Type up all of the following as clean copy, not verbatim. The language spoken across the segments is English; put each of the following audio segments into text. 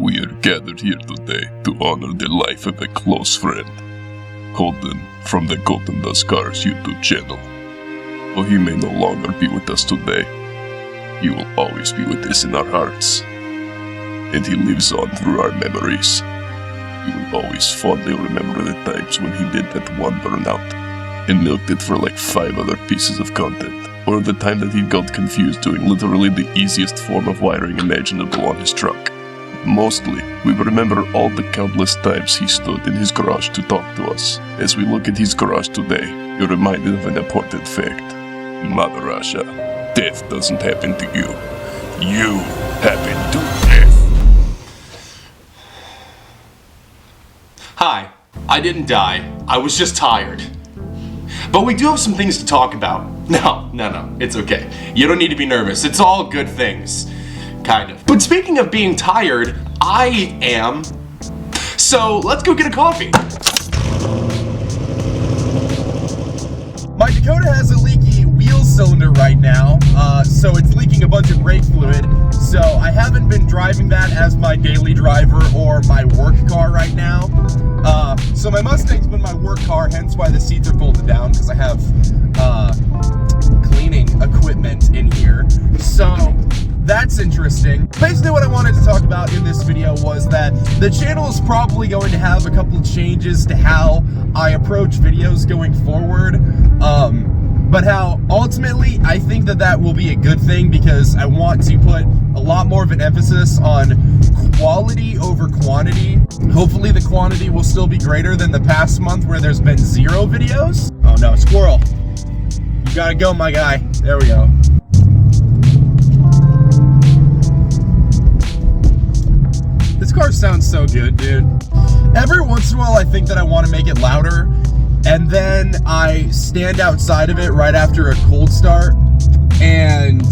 We are gathered here today to honor the life of a close friend, Colton from the Colton Does Cars YouTube channel. Though he may no longer be with us today, he will always be with us in our hearts. And he lives on through our memories. We will always fondly remember the times when he did that one burnout and milked it for like 5 other pieces of content. Or the time that he got confused doing literally the easiest form of wiring imaginable on his truck. Mostly, we remember all the countless times he stood in his garage to talk to us. As we look at his garage today, you're reminded of an important fact. Mother Russia, death doesn't happen to you. You happen to death. Hi, I didn't die. I was just tired. But we do have some things to talk about. No, it's okay. You don't need to be nervous. It's all good things. Kind of. But speaking of being tired, I am. So let's go get a coffee. My Dakota has a leaky wheel cylinder right now, so it's leaking a bunch of brake fluid. So I haven't been driving that as my daily driver or my work car right now. So my Mustang's been my work car, hence why the seats are folded down, because I have cleaning equipment in here. So that's interesting. Basically what I wanted to talk about in this video was that the channel is probably going to have a couple changes to how I approach videos going forward. But how ultimately I think that will be a good thing, because I want to put a lot more of an emphasis on quality over quantity. Hopefully the quantity will still be greater than the past month where there's been 0 videos. Oh no, squirrel. You gotta go, my guy. There we go. This car sounds so good, dude. Every once in a while I think that I want to make it louder, and then I stand outside of it right after a cold start, and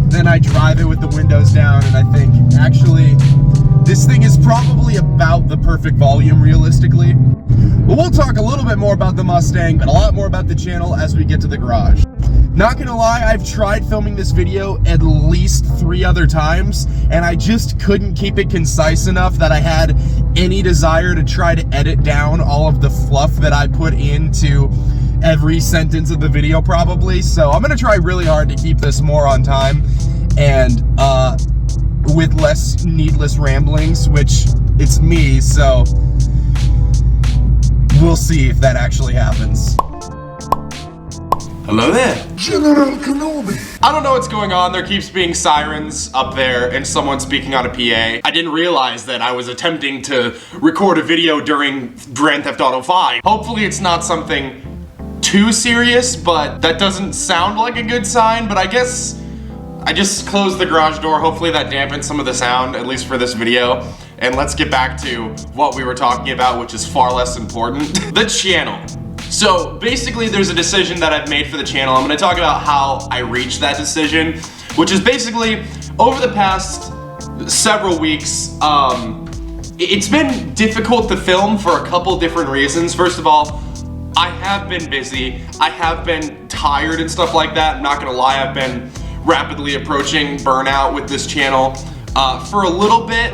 then I drive it with the windows down, and I think, actually, this thing is probably about the perfect volume, realistically. But we'll talk a little bit more about the Mustang, and a lot more about the channel as we get to the garage. Not gonna lie, I've tried filming this video at least 3 other times, and I just couldn't keep it concise enough that I had any desire to try to edit down all of the fluff that I put into every sentence of the video, probably. So I'm gonna try really hard to keep this more on time and with less needless ramblings, which it's me, so we'll see if that actually happens. Hello there. General Kenobi. I don't know what's going on. There keeps being sirens up there and someone speaking on a PA. I didn't realize that I was attempting to record a video during Grand Theft Auto 5. Hopefully it's not something too serious, but that doesn't sound like a good sign. But I guess I just closed the garage door. Hopefully that dampens some of the sound, at least for this video. And let's get back to what we were talking about, which is far less important. The channel. So basically there's a decision that I've made for the channel. I'm gonna talk about how I reached that decision, which is basically over the past several weeks, it's been difficult to film for a couple different reasons. First of all, I have been busy. I have been tired and stuff like that. I'm not gonna lie, I've been rapidly approaching burnout with this channel for a little bit,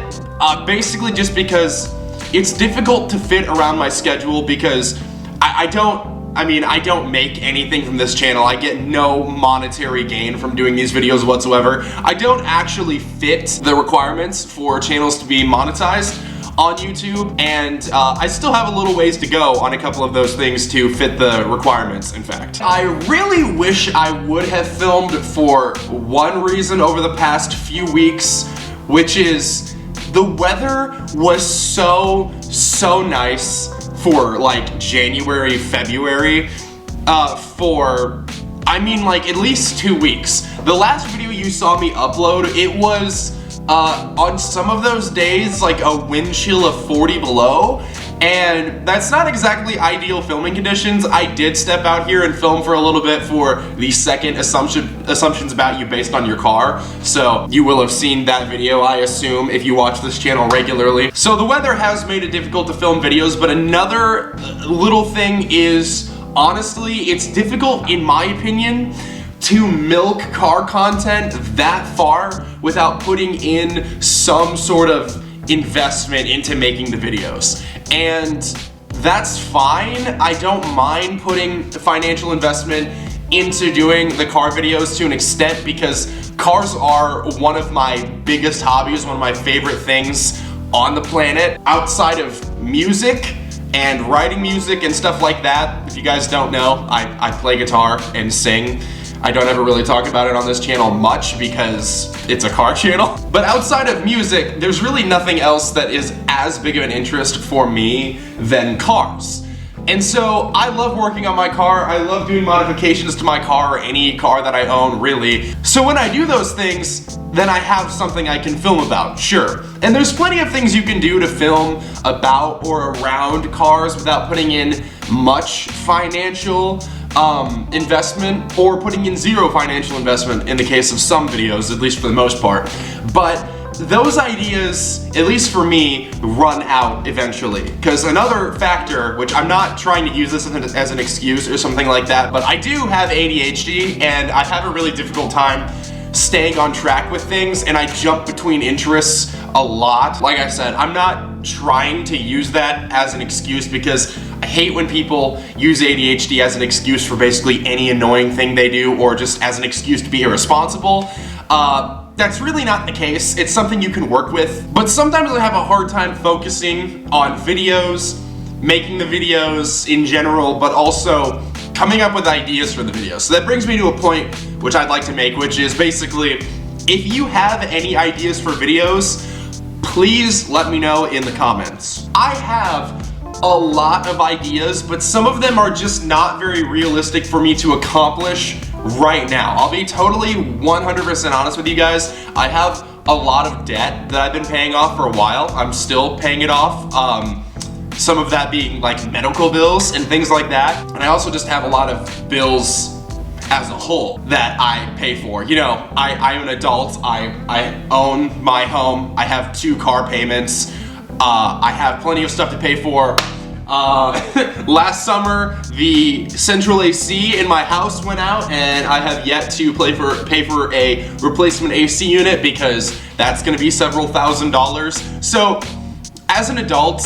basically just because it's difficult to fit around my schedule, because I don't make anything from this channel. I get no monetary gain from doing these videos whatsoever. I don't actually fit the requirements for channels to be monetized on YouTube, and I still have a little ways to go on a couple of those things to fit the requirements, in fact. I really wish I would have filmed for one reason over the past few weeks, which is the weather was so nice for like January, February, for, I mean, like at least 2 weeks. The last video you saw me upload, it was on some of those days like a wind chill of 40 below, and that's not exactly ideal filming conditions. I did step out here and film for a little bit for the second assumptions about you based on your car, so you will have seen that video, I assume, if you watch this channel regularly. So the weather has made it difficult to film videos, but another little thing is, honestly, it's difficult, in my opinion, to milk car content that far without putting in some sort of investment into making the videos. And that's fine. I don't mind putting financial investment into doing the car videos to an extent, because cars are one of my biggest hobbies, one of my favorite things on the planet. Outside of music and writing music and stuff like that, if you guys don't know, I play guitar and sing. I don't ever really talk about it on this channel much because it's a car channel. But outside of music, there's really nothing else that is as big of an interest for me than cars. And so I love working on my car. I love doing modifications to my car or any car that I own, really. So when I do those things, then I have something I can film about, sure. And there's plenty of things you can do to film about or around cars without putting in much financial investment, or putting in zero financial investment in the case of some videos, at least for the most part. But those ideas, at least for me, run out eventually. Because another factor, which I'm not trying to use this as an excuse or something like that, but I do have ADHD and I have a really difficult time staying on track with things, and I jump between interests a lot. Like I said, I'm not trying to use that as an excuse, because I hate when people use ADHD as an excuse for basically any annoying thing they do, or just as an excuse to be irresponsible. That's really not the case. It's something you can work with. But sometimes I have a hard time focusing on videos, making the videos in general, but also coming up with ideas for the videos. So that brings me to a point which I'd like to make, which is basically, if you have any ideas for videos, please let me know in the comments. I have a lot of ideas, but some of them are just not very realistic for me to accomplish right now. I'll be totally 100% honest with you guys. I have a lot of debt that I've been paying off for a while. I'm still paying it off. Some of that being like medical bills and things like that. And I also just have a lot of bills as a whole that I pay for. You know, I'm an adult, I own my home, I have 2 car payments, I have plenty of stuff to pay for. Last summer, the central AC in my house went out, and I have yet to pay for a replacement AC unit, because that's gonna be several $1,000s. So, as an adult,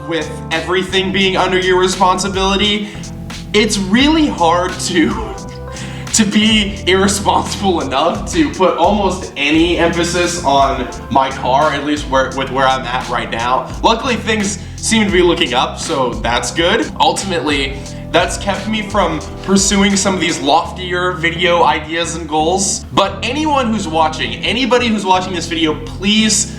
with everything being under your responsibility, it's really hard to be irresponsible enough to put almost any emphasis on my car, at least where I'm at right now. Luckily, things seem to be looking up, so that's good. Ultimately, that's kept me from pursuing some of these loftier video ideas and goals. But anyone who's watching, anybody who's watching this video, please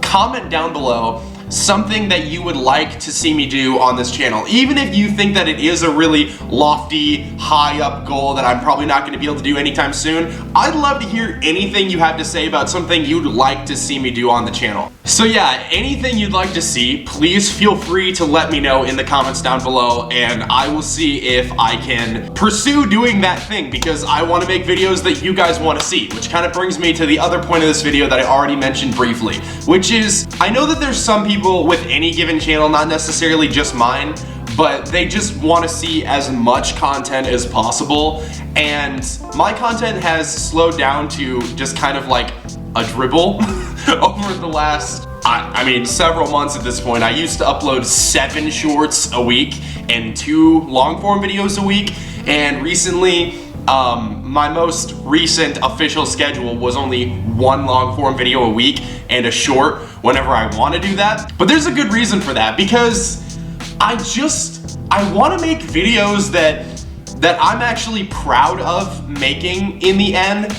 comment down below something that you would like to see me do on this channel. Even if you think that it is a really lofty, high up goal that I'm probably not gonna be able to do anytime soon, I'd love to hear anything you have to say about something you'd like to see me do on the channel. So yeah, anything you'd like to see, please feel free to let me know in the comments down below, and I will see if I can pursue doing that thing, because I want to make videos that you guys want to see, which kind of brings me to the other point of this video that I already mentioned briefly, which is, I know that there's some people with any given channel, not necessarily just mine, but they just want to see as much content as possible, and my content has slowed down to just kind of like a dribble over the last, I mean, several months at this point. I used to upload 7 shorts a week and 2 long form videos a week, and recently, my most recent official schedule was only 1 long form video a week and a short whenever I want to do that. But there's a good reason for that, because I want to make videos that I'm actually proud of making in the end.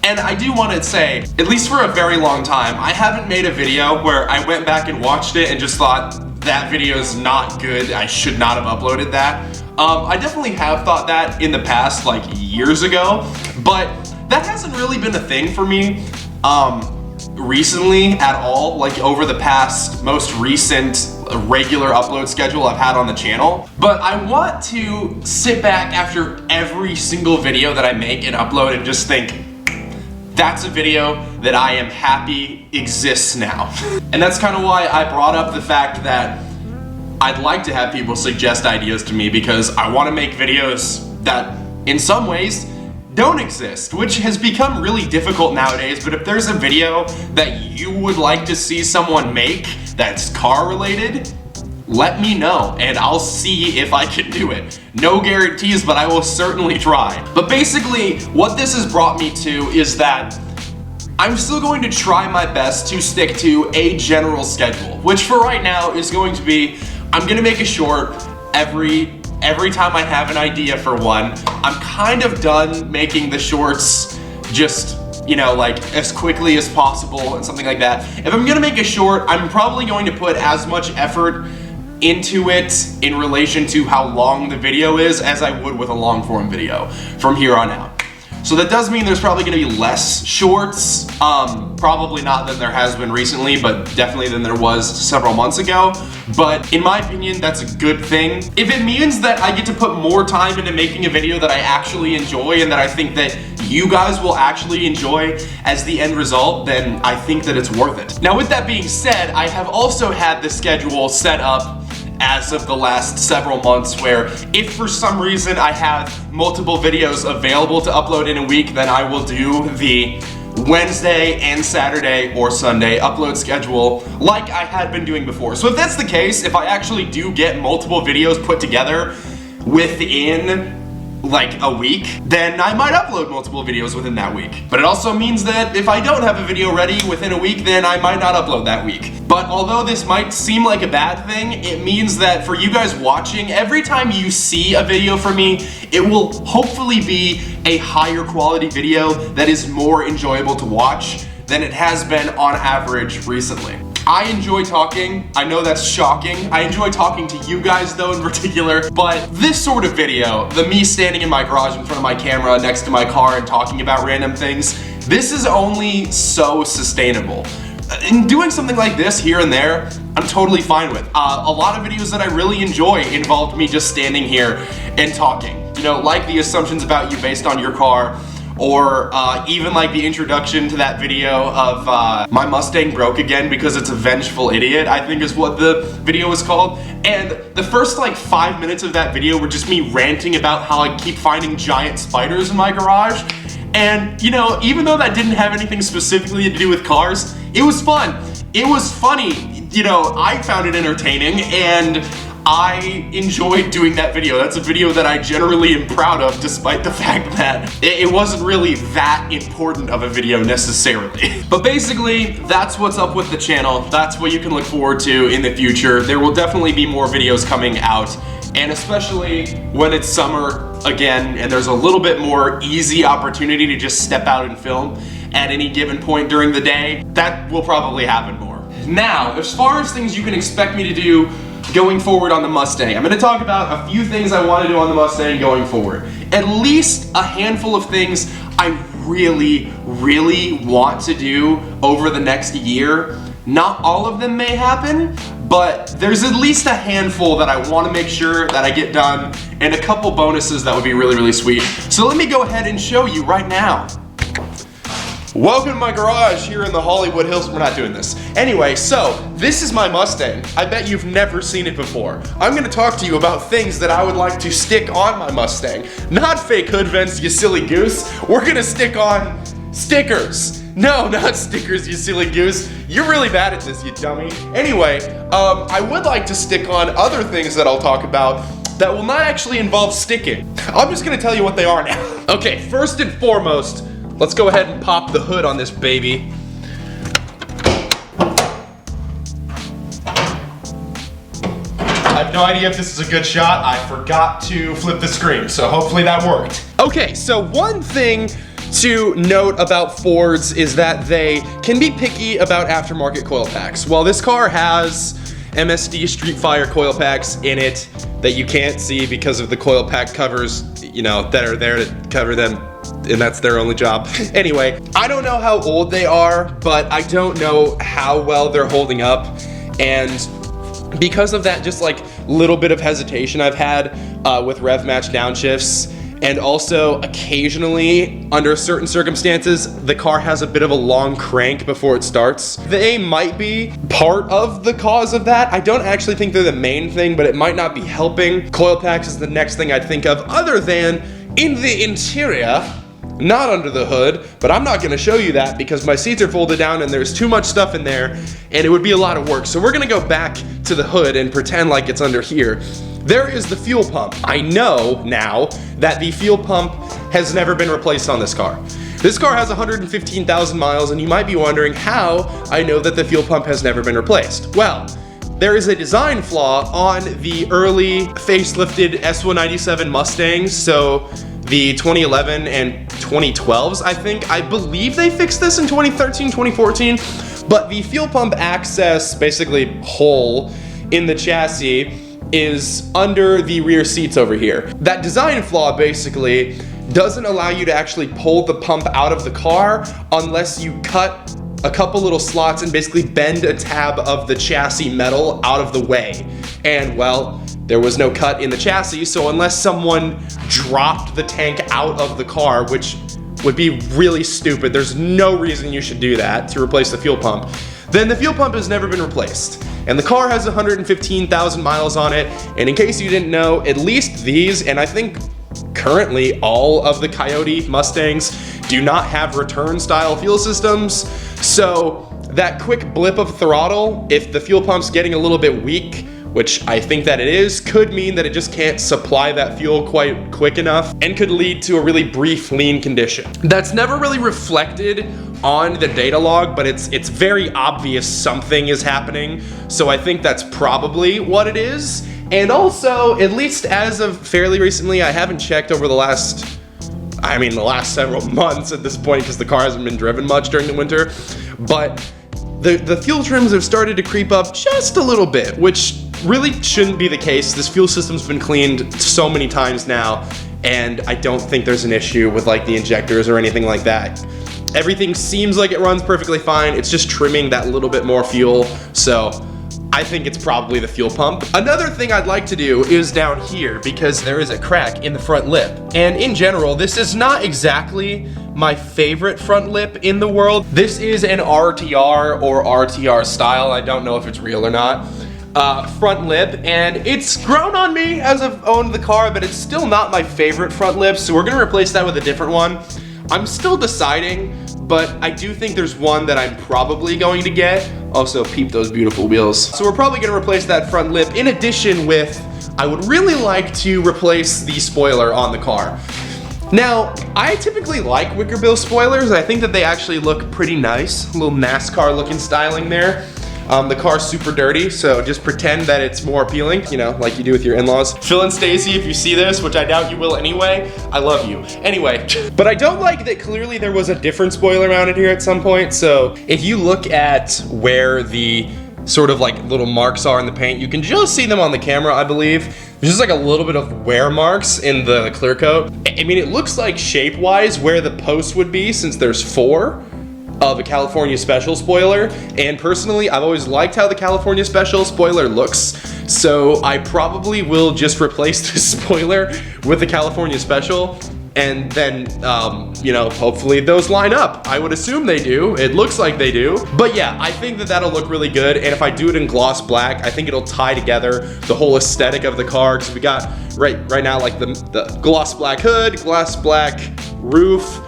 And I do want to say, at least for a very long time, I haven't made a video where I went back and watched it and just thought that video is not good, I should not have uploaded that. I definitely have thought that in the past, like years ago, but that hasn't really been a thing for me recently at all, like over the past most recent regular upload schedule I've had on the channel. But I want to sit back after every single video that I make and upload and just think, that's a video that I am happy exists now. And that's kind of why I brought up the fact that I'd like to have people suggest ideas to me, because I want to make videos that in some ways don't exist, which has become really difficult nowadays. But if there's a video that you would like to see someone make that's car related, let me know and I'll see if I can do it. No guarantees, but I will certainly try. But basically, what this has brought me to is that I'm still going to try my best to stick to a general schedule, which for right now is going to be, I'm gonna make a short every time I have an idea for one. I'm kind of done making the shorts just, you know, like as quickly as possible and something like that. If I'm gonna make a short, I'm probably going to put as much effort into it in relation to how long the video is as I would with a long form video from here on out. So that does mean there's probably gonna be less shorts, probably not than there has been recently, but definitely than there was several months ago. But in my opinion, that's a good thing. If it means that I get to put more time into making a video that I actually enjoy and that I think that you guys will actually enjoy as the end result, then I think that it's worth it. Now with that being said, I have also had the schedule set up as of the last several months where if for some reason I have multiple videos available to upload in a week, then I will do the Wednesday and Saturday or Sunday upload schedule like I had been doing before. So if that's the case, if I actually do get multiple videos put together within like a week, then I might upload multiple videos within that week. But it also means that if I don't have a video ready within a week, then I might not upload that week. But although this might seem like a bad thing, it means that for you guys watching, every time you see a video from me, it will hopefully be a higher quality video that is more enjoyable to watch than it has been on average recently. I enjoy talking. I know that's shocking. I enjoy talking to you guys though in particular, but this sort of video, the me standing in my garage in front of my camera next to my car and talking about random things, this is only so sustainable. In doing something like this here and there, I'm totally fine with. A lot of videos that I really enjoy involved me just standing here and talking. You know, like the assumptions about you based on your car, or even like the introduction to that video of my Mustang broke again because it's a vengeful idiot, I think is what the video was called. And the first like 5 minutes of that video were just me ranting about how I keep finding giant spiders in my garage. And you know, even though that didn't have anything specifically to do with cars, it was fun. It was funny. You know, I found it entertaining and I enjoyed doing that video. That's a video that I generally am proud of, despite the fact that it wasn't really that important of a video necessarily. But basically, that's what's up with the channel. That's what you can look forward to in the future. There will definitely be more videos coming out, and especially when it's summer again and there's a little bit more easy opportunity to just step out and film at any given point during the day, that will probably happen more. Now, as far as things you can expect me to do going forward on the Mustang, I'm going to talk about a few things I want to do on the Mustang going forward. At least a handful of things I really want to do over the next year. Not all of them may happen, but there's at least a handful that I want to make sure that I get done, and a couple bonuses that would be really sweet. So let me go ahead and show you right now. Welcome to my garage here in the Hollywood Hills. We're not doing this. Anyway, so this is my Mustang. I bet you've never seen it before. I'm gonna talk to you about things that I would like to stick on my Mustang. Not fake hood vents, you silly goose. We're gonna stick on stickers. No, not stickers, you silly goose. You're really bad at this, you dummy. Anyway, I would like to stick on other things that I'll talk about that will not actually involve sticking. I'm just gonna tell you what they are now. Okay, first and foremost, let's go ahead and pop the hood on this baby. I have no idea if this is a good shot. I forgot to flip the screen, so hopefully that worked. Okay, so one thing to note about Fords is that they can be picky about aftermarket coil packs. While this car has MSD Street Fire coil packs in it that you can't see because of the coil pack covers, you know, that are there to cover them, and that's their only job. Anyway, I don't know how old they are, but I don't know how well they're holding up, and because of that just like little bit of hesitation I've had with rev match downshifts, and also occasionally under certain circumstances the car has a bit of a long crank before it starts. They might be part of the cause of that. I don't actually think they're the main thing, but it might not be helping. Coil packs is the next thing I'd think of, other than in the interior not under the hood, but I'm not gonna show you that because my seats are folded down and there's too much stuff in there and it would be a lot of work. So we're gonna go back to the hood and pretend like it's under here. There is the fuel pump. I know now that the fuel pump has never been replaced on this car. This car has 115,000 miles and you might be wondering how I know that the fuel pump has never been replaced. Well, there is a design flaw on the early facelifted S197 Mustangs, so the 2011 and 2012s, I think. I believe they fixed this in 2013, 2014, but the fuel pump access, basically hole in the chassis, is under the rear seats over here. That design flaw basically doesn't allow you to actually pull the pump out of the car unless you cut a couple little slots and basically bend a tab of the chassis metal out of the way. And well, there was no cut in the chassis, so unless someone dropped the tank out of the car, which would be really stupid, there's no reason you should do that to replace the fuel pump, then the fuel pump has never been replaced. And the car has 115,000 miles on it, and in case you didn't know, at least these, and I think currently all of the Coyote Mustangs, do not have return style fuel systems. So that quick blip of throttle, if the fuel pump's getting a little bit weak, which I think that it is, could mean that it just can't supply that fuel quite quick enough and could lead to a really brief lean condition. That's never really reflected on the data log, but it's very obvious something is happening. So I think that's probably what it is. And also, at least as of fairly recently, I haven't checked over the last several months at this point because the car hasn't been driven much during the winter, but the fuel trims have started to creep up just a little bit, which really shouldn't be the case. This fuel system's been cleaned so many times now, and I don't think there's an issue with like the injectors or anything like that. Everything seems like it runs perfectly fine. It's just trimming that little bit more fuel, so I think it's probably the fuel pump. Another thing I'd like to do is down here because there is a crack in the front lip. And in general, this is not exactly my favorite front lip in the world. This is an RTR or RTR style. I don't know if it's real or not. Front lip, and it's grown on me as I've owned the car, but it's still not my favorite front lip, so we're gonna replace that with a different one. I'm still deciding, but I do think there's one that I'm probably going to get. Also, peep those beautiful wheels. So we're probably gonna replace that front lip in addition with, I would really like to replace the spoiler on the car. Now, I typically like wicker bill spoilers. I think that they actually look pretty nice. A little NASCAR looking styling there. The car's super dirty, so just pretend that it's more appealing, you know, like you do with your in-laws. Phil and Stacy, if you see this, which I doubt you will anyway, I love you. Anyway, but I don't like that clearly there was a different spoiler mounted here at some point, so if you look at where the sort of like little marks are in the paint, you can just see them on the camera, I believe. There's just like a little bit of wear marks in the clear coat. I mean, it looks like shape-wise where the post would be since there's 4 of a California Special spoiler, and personally I've always liked how the California Special spoiler looks, so I probably will just replace this spoiler with the California Special, and then you know, hopefully those line up. I would assume they do. It looks like they do. But yeah, I think that that'll look really good, and if I do it in gloss black, I think it'll tie together the whole aesthetic of the car, because we got right now like the gloss black hood, gloss black roof,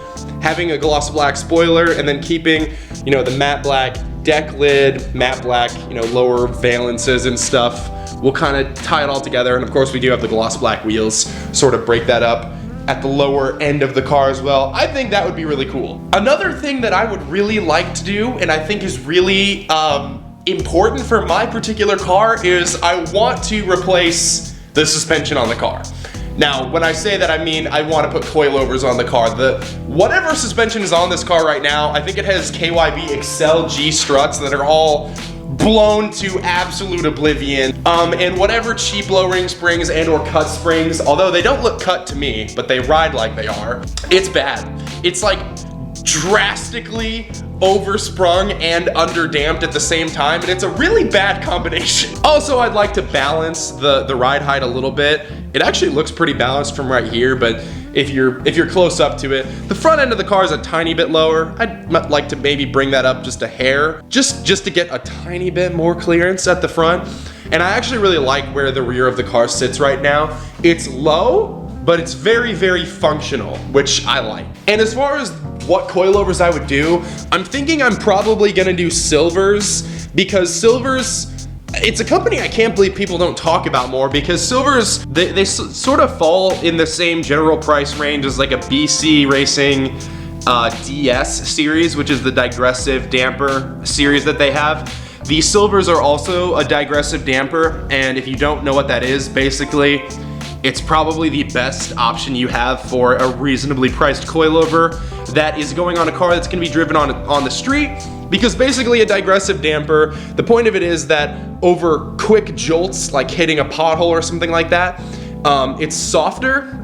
having a gloss black spoiler, and then keeping, you know, the matte black deck lid, matte black, you know, lower valences and stuff. We'll kind of tie it all together, and of course we do have the gloss black wheels, sort of break that up at the lower end of the car as well. I think that would be really cool. Another thing that I would really like to do, and I think is really important for my particular car, is I want to replace the suspension on the car. Now, when I say that, I mean I want to put coilovers on the car. Whatever suspension is on this car right now, I think it has KYB Excel G struts that are all blown to absolute oblivion. And whatever cheap low-ring springs and or cut springs, although they don't look cut to me, but they ride like they are, it's bad. It's like drastically oversprung and underdamped at the same time, and it's a really bad combination. Also, I'd like to balance the ride height a little bit. It actually looks pretty balanced from right here, but if you're close up to it, the front end of the car is a tiny bit lower. I'd like to maybe bring that up just a hair, just to get a tiny bit more clearance at the front. And I actually really like where the rear of the car sits right now. It's low, but it's very, very functional, which I like. And as far as what coilovers I would do, I'm thinking I'm probably gonna do Silvers, because Silvers, it's a company I can't believe people don't talk about more, because Silvers, they sort of fall in the same general price range as like a BC Racing DS series, which is the digressive damper series that they have. The Silvers are also a digressive damper, and if you don't know what that is, basically, it's probably the best option you have for a reasonably priced coilover that is going on a car that's gonna be driven on the street, because basically a digressive damper, the point of it is that over quick jolts, like hitting a pothole or something like that, it's softer,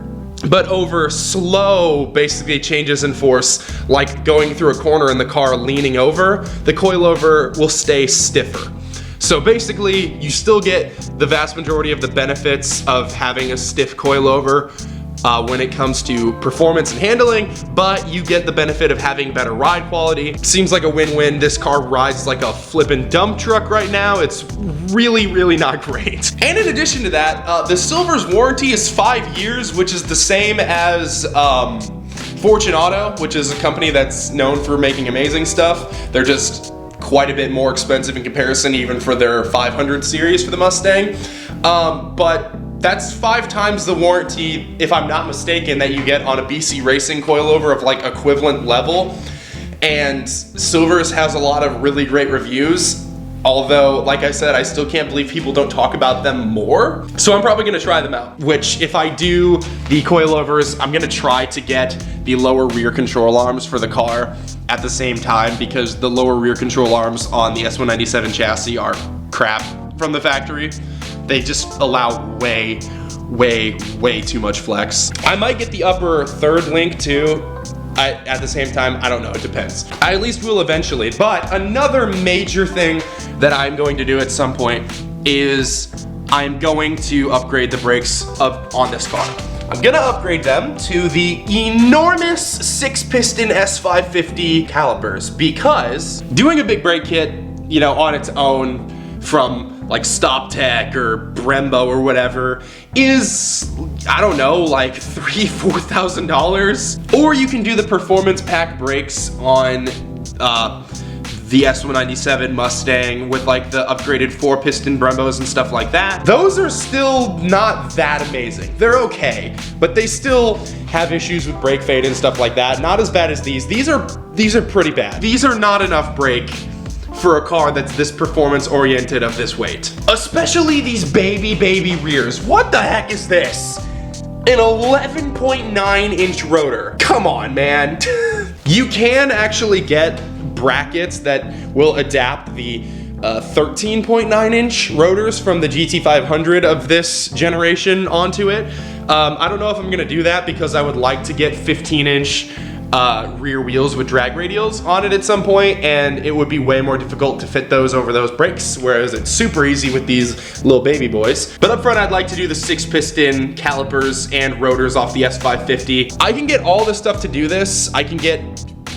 but over slow, basically changes in force, like going through a corner in the car leaning over, the coilover will stay stiffer. So basically, you still get the vast majority of the benefits of having a stiff coilover when it comes to performance and handling, but you get the benefit of having better ride quality. Seems like a win-win. This car rides like a flippin' dump truck right now. It's really, really not great. And in addition to that, the Silver's warranty is 5 years, which is the same as Fortune Auto, which is a company that's known for making amazing stuff. They're just quite a bit more expensive in comparison, even for their 500 series for the Mustang. But that's 5 times the warranty, if I'm not mistaken, that you get on a BC Racing coilover of like equivalent level. And Silvers has a lot of really great reviews. Although, like I said, I still can't believe people don't talk about them more. So I'm probably gonna try them out, which if I do the coilovers, I'm gonna try to get the lower rear control arms for the car at the same time, because the lower rear control arms on the S197 chassis are crap from the factory. They just allow way, way, way too much flex. I might get the upper third link too. At the same time, I don't know, it depends. I at least will eventually. But another major thing that I'm going to do at some point is I'm going to upgrade the brakes on this car. I'm gonna upgrade them to the enormous 6-piston S550 calipers, because doing a big brake kit, you know, on its own from like Stop Tech or Brembo or whatever is, I don't know, like $3,000-$4,000. Or you can do the performance pack brakes on the S197 Mustang with like the upgraded 4-piston Brembos and stuff like that. Those are still not that amazing. They're okay, but they still have issues with brake fade and stuff like that. Not as bad as these. These are pretty bad. These are not enough brake for a car that's this performance oriented of this weight. Especially these baby rears. What the heck is this? An 11.9-inch rotor. Come on, man. You can actually get brackets that will adapt the 13.9-inch rotors from the GT500 of this generation onto it. I don't know if I'm gonna do that, because I would like to get 15-inch rear wheels with drag radials on it at some point, and it would be way more difficult to fit those over those brakes, whereas it's super easy with these little baby boys. But up front, I'd like to do the 6-piston calipers and rotors off the S550. I can get all the stuff to do this. I can get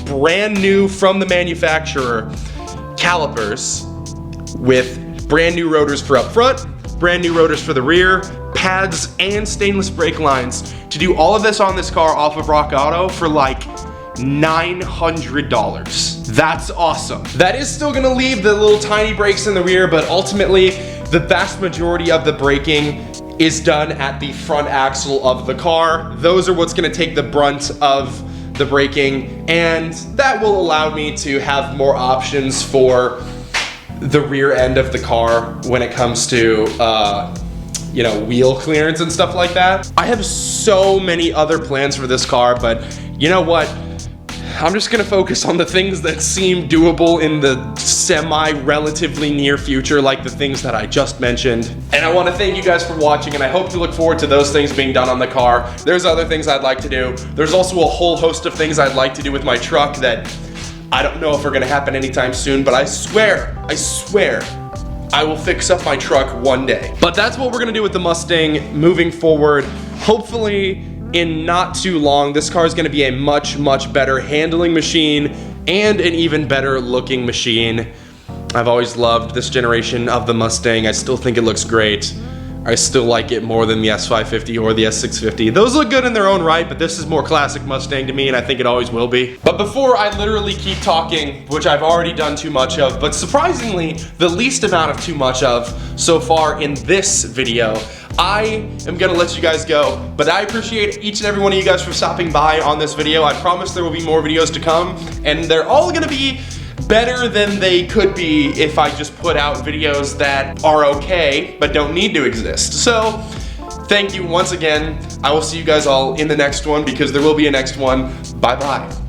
brand new from the manufacturer calipers with brand new rotors for up front, brand new rotors for the rear, pads, and stainless brake lines to do all of this on this car off of Rock Auto for like $900. That's awesome. That is still gonna leave the little tiny brakes in the rear, but ultimately the vast majority of the braking is done at the front axle of the car. Those are what's gonna take the brunt of the braking, and that will allow me to have more options for the rear end of the car when it comes to you know, wheel clearance and stuff like that. I have so many other plans for this car, but you know what? I'm just gonna focus on the things that seem doable in the semi-relatively near future, like the things that I just mentioned. And I wanna thank you guys for watching, and I hope to look forward to those things being done on the car. There's other things I'd like to do. There's also a whole host of things I'd like to do with my truck that I don't know if are gonna happen anytime soon, but I swear, I will fix up my truck one day. But that's what we're gonna do with the Mustang moving forward. Hopefully, in not too long, this car is gonna be a much better handling machine and an even better looking machine. I've always loved this generation of the Mustang. I still think it looks great. I still like it more than the S550 or the S650. Those look good in their own right, but this is more classic Mustang to me, and I think it always will be. But before I literally keep talking, which I've already done too much of, but surprisingly, the least amount of too much of so far in this video, I am gonna let you guys go, but I appreciate each and every one of you guys for stopping by on this video. I promise there will be more videos to come, and they're all gonna be better than they could be if I just put out videos that are okay, but don't need to exist. So, thank you once again. I will see you guys all in the next one, because there will be a next one. Bye-bye.